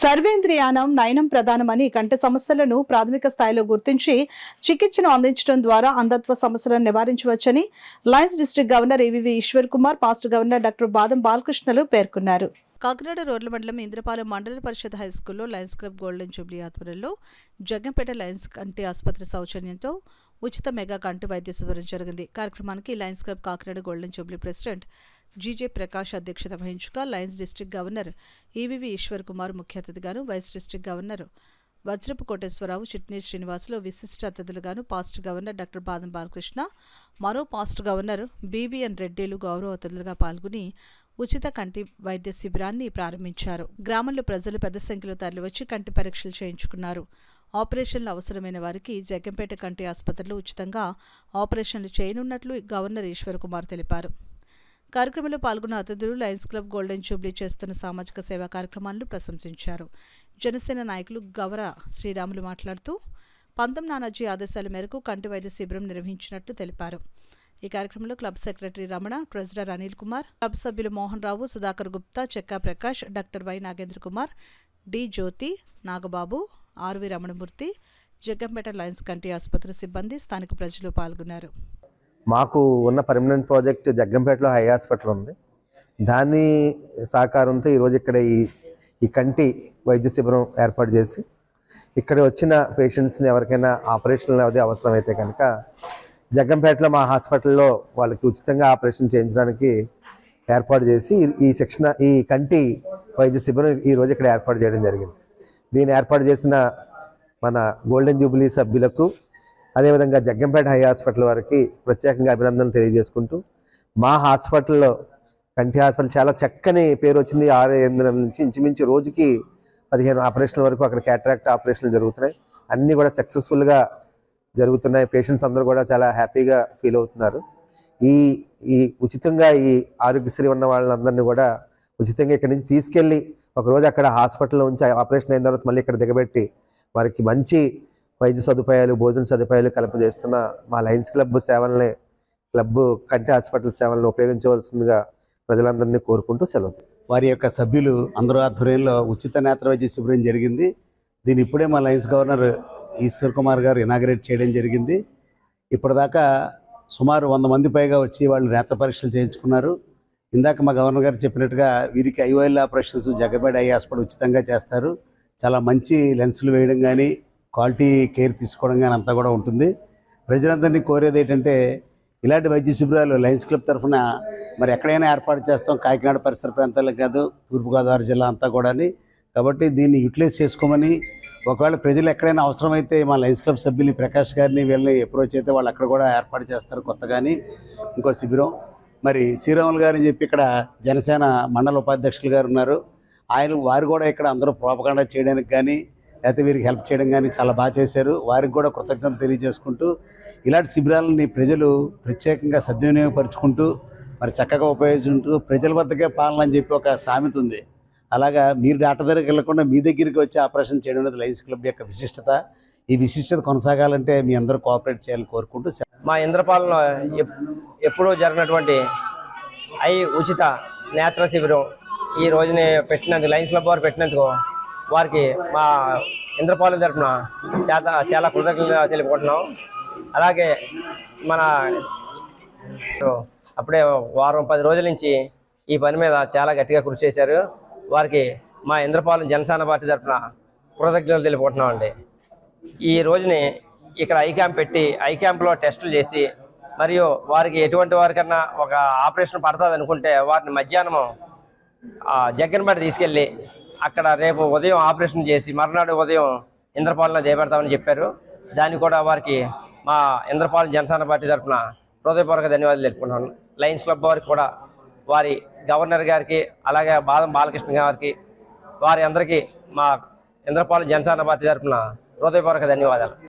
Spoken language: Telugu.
సర్వేంద్రియానం నయనం ప్రధానమని కంటి సమస్యలను ప్రాథమిక స్థాయిలో గుర్తించి చికిత్సను అందించడం ద్వారా అంధత్వ సమస్యలను నివారించవచ్చని Lions district Governor A V V Eshwar Kumar, past governor doctor Badam బాలకృష్ణలు పేర్కొన్నారు. కాకినాడ రోడ్ల మండలం ఇంద్రపాలెం మండల పరిషత్ హైస్కూల్లో లయన్స్ క్లబ్ గోల్డెన్ జూబ్లీ ఆధ్వర్యంలో జగ్గంపేట లయన్స్ కంటి ఆసుపత్రి సౌజన్యంతో ఉచిత మెగా కంటి వైద్య శిబిరం జరిగింది. కార్యక్రమానికి lions club Kakinada golden jubilee president G J Prakash అధ్యక్షత వహించగా lions district governor EVV Eswar Kumar ముఖ్య అతిథిగాను, vice district governor Vajrapu Koteswararao, Chitni Srinivasulu విశిష్ట అతిథులుగాను, పాస్ట్ గవర్నర్ డాక్టర్ బాదం బాలకృష్ణ, మరో పాస్ట్ గవర్నర్ బీవీఎన్ రెడ్డిలు గౌరవ అతిథులుగా పాల్గొని ఉచిత కంటి వైద్య శిబిరాన్ని ప్రారంభించారు. గ్రామంలో ప్రజలు పెద్ద సంఖ్యలో తరలివచ్చి కంటి పరీక్షలు చేయించుకున్నారు. ఆపరేషన్లు అవసరమైన వారికి జగ్గంపేట కంటి ఆసుపత్రిలో ఉచితంగా ఆపరేషన్లు చేయనున్నట్లు గవర్నర్ ఈశ్వర్ కుమార్ తెలిపారు. కార్యక్రమంలో పాల్గొన్న అతిథులు లయన్స్ క్లబ్ గోల్డెన్ జూబ్లీ చేస్తున్న సామాజిక సేవా కార్యక్రమాలను ప్రశంసించారు. జనసేన నాయకులు గవర శ్రీరాములు మాట్లాడుతూ పంతం నానాజీ ఆదేశాల మేరకు కంటి వైద్య శిబిరం నిర్వహించినట్లు తెలిపారు. ఈ కార్యక్రమంలో club secretary Ramana, treasurer Anil Kumar, club సభ్యులు Mohan Rao, Sudhakar Gupta, Chekka Prakash, doctor Y Nagendra Kumar, D Jyothi, Nagababu, R V Ramanamurthy, Jaggampeta Lions కంటి ఆసుపత్రి సిబ్బంది, స్థానిక ప్రజలు పాల్గొన్నారు. మాకు ఉన్న పర్మనెంట్ ప్రాజెక్ట్ జగ్గంపేటలో హై హాస్పిటల్ ఉంది. దాని సహకారంతో ఈరోజు ఇక్కడ ఈ కంటి వైద్య శిబిరం ఏర్పాటు చేసి ఇక్కడ వచ్చిన పేషెంట్స్ని ఎవరికైనా ఆపరేషన్లు అది అవసరమైతే కనుక జగ్గంపేటలో మా హాస్పిటల్లో వాళ్ళకి ఉచితంగా ఆపరేషన్ చేయించడానికి ఏర్పాటు చేసి ఈ కంటి వైద్య శిబిరం ఈరోజు ఇక్కడ ఏర్పాటు చేయడం జరిగింది. దీన్ని ఏర్పాటు చేసిన మన గోల్డెన్ జూబ్లీ సభ్యులకు, అదేవిధంగా జగ్గంపేట హై హాస్పిటల్ వారికి ప్రత్యేకంగా అభినందనలు తెలియజేసుకుంటూ, మా హాస్పిటల్లో కంటి హాస్పిటల్ చాలా చక్కని పేరు వచ్చింది. 6-8 నుంచి ఇంచుమించు రోజుకి 15 ఆపరేషన్ల వరకు అక్కడ క్యాటరాక్ట్ ఆపరేషన్లు జరుగుతున్నాయి. అన్నీ కూడా సక్సెస్ఫుల్గా జరుగుతున్నాయి. పేషెంట్స్ అందరూ కూడా చాలా హ్యాపీగా ఫీల్ అవుతున్నారు. ఈ ఉచితంగా ఈ ఆరోగ్యశ్రీ ఉన్న వాళ్ళందరినీ కూడా ఉచితంగా ఇక్కడి నుంచి తీసుకెళ్ళి ఒకరోజు అక్కడ హాస్పిటల్లో ఉంచి ఆపరేషన్ అయిన తర్వాత మళ్ళీ ఇక్కడ దిగబెట్టి వారికి మంచి వైద్య సదుపాయాలు, భోజన సదుపాయాలు కల్పజేస్తున్న మా లయన్స్ క్లబ్ సేవల్ని, క్లబ్ కంటి హాస్పిటల్ సేవలను ఉపయోగించవలసిందిగా ప్రజలందరినీ కోరుకుంటూ సెలవు. వారి యొక్క సభ్యులు అందరూ ఆధ్వర్యంలో ఉచిత నేత్ర వైద్య శిబిరం జరిగింది. దీన్ని ఇప్పుడే మా లయన్స్ గవర్నర్ ఈశ్వర్ కుమార్ గారు ఇనాగరేట్ చేయడం జరిగింది. ఇప్పటిదాకా సుమారు 100 మంది పైగా వచ్చి వాళ్ళు నేత్ర పరీక్షలు చేయించుకున్నారు. ఇందాక మా గవర్నర్ గారు చెప్పినట్టుగా వీరికి IOL operations Jaggampeta eye hospital ఉచితంగా చేస్తారు. చాలా మంచి లెన్సులు వేయడం కానీ, క్వాలిటీ కేర్ తీసుకోవడం కానీ అంతా కూడా ఉంటుంది. ప్రజలందరినీ కోరేది ఏంటంటే ఇలాంటి వైద్య శిబిరాలు లయన్స్ క్లబ్ తరఫున మరి ఎక్కడైనా ఏర్పాటు చేస్తాం. కాకినాడ పరిసర ప్రాంతాలకు కాదు, తూర్పుగోదావరి జిల్లా అంతా కూడా. కాబట్టి దీన్ని యూటిలైజ్ చేసుకోమని, ఒకవేళ ప్రజలు ఎక్కడైనా అవసరమైతే మా లయన్స్ క్లబ్ సభ్యుల్ని, ప్రకాష్ గారిని, వీళ్ళని అప్రోచ్ అయితే వాళ్ళు అక్కడ కూడా ఏర్పాటు చేస్తారు కొత్తగాని ఇంకో శిబిరం. మరి శ్రీరాములు గారు అని చెప్పి ఇక్కడ జనసేన మండల ఉపాధ్యక్షులు గారు ఉన్నారు. వారు కూడా ఇక్కడ అందరూ ప్రోపగాండా చేయడానికి కానీ, లేకపోతే వీరికి హెల్ప్ చేయడం కానీ చాలా బాగా చేశారు. వారికి కూడా కృతజ్ఞతలు తెలియజేసుకుంటూ, ఇలాంటి శిబిరాలని ప్రజలు ప్రత్యేకంగా సద్వినియోగపరుచుకుంటూ మరి చక్కగా ఉపయోగించుకుంటూ ప్రజల వద్దకే పాలన అని చెప్పి ఒక సామెత ఉంది. అలాగా మీరు డాక్టర్ దగ్గరికి వెళ్లకుండా మీ దగ్గరికి వచ్చి ఆపరేషన్ చేయడం అనేది లయన్స్ క్లబ్ యొక్క విశిష్టత. ఈ విశిష్టత కొనసాగాలంటే మీ అందరూ కోఆపరేట్ చేయాలని కోరుకుంటూ, మా ఇంద్రపాలెంలో ఎప్పుడూ జరిగినటువంటి ఉచిత నేత్ర శిబిరం ఈ రోజుని పెట్టినందుకు, లయన్స్ క్లబ్ వారు పెట్టినందుకు వారికి మా ఇంద్రపాలెం తరఫున చాలా కృతజ్ఞతలు తెలుపుకుంటున్నాం. అలాగే మన అప్పుడే 10 రోజుల నుంచి ఈ పని మీద చాలా గట్టిగా కృషి చేశారు. వారికి మా ఇంద్రపాలెం జనసేన పార్టీ తరఫున కృతజ్ఞతలు తెలుపుకుంటున్నాం అండి. ఈ రోజుని ఇక్కడ ఐ క్యాంప్ పెట్టి, ఐ క్యాంప్లో టెస్టులు చేసి, మరియు వారికి ఎటువంటి వారికన్నా ఒక ఆపరేషన్ పడుతుంది అనుకుంటే వారిని మధ్యాహ్నం జగ్గంపేట తీసుకెళ్ళి అక్కడ రేపు ఉదయం ఆపరేషన్ చేసి మర్నాడు ఉదయం ఇంద్రపాలెంలో చేపెడతామని చెప్పారు. దాన్ని కూడా వారికి మా ఇంద్రపాలెం జనసేన పార్టీ తరఫున హృదయపూర్వక ధన్యవాదాలు తెలుపుకుంటున్నాను. లయన్స్ క్లబ్ వారికి కూడా, వారి గవర్నర్ గారికి, అలాగే బాదం బాలకృష్ణ గారికి, వారి అందరికీ మా ఇంద్రపాలెం జనసేన పార్టీ తరఫున హృదయపూర్వక ధన్యవాదాలు.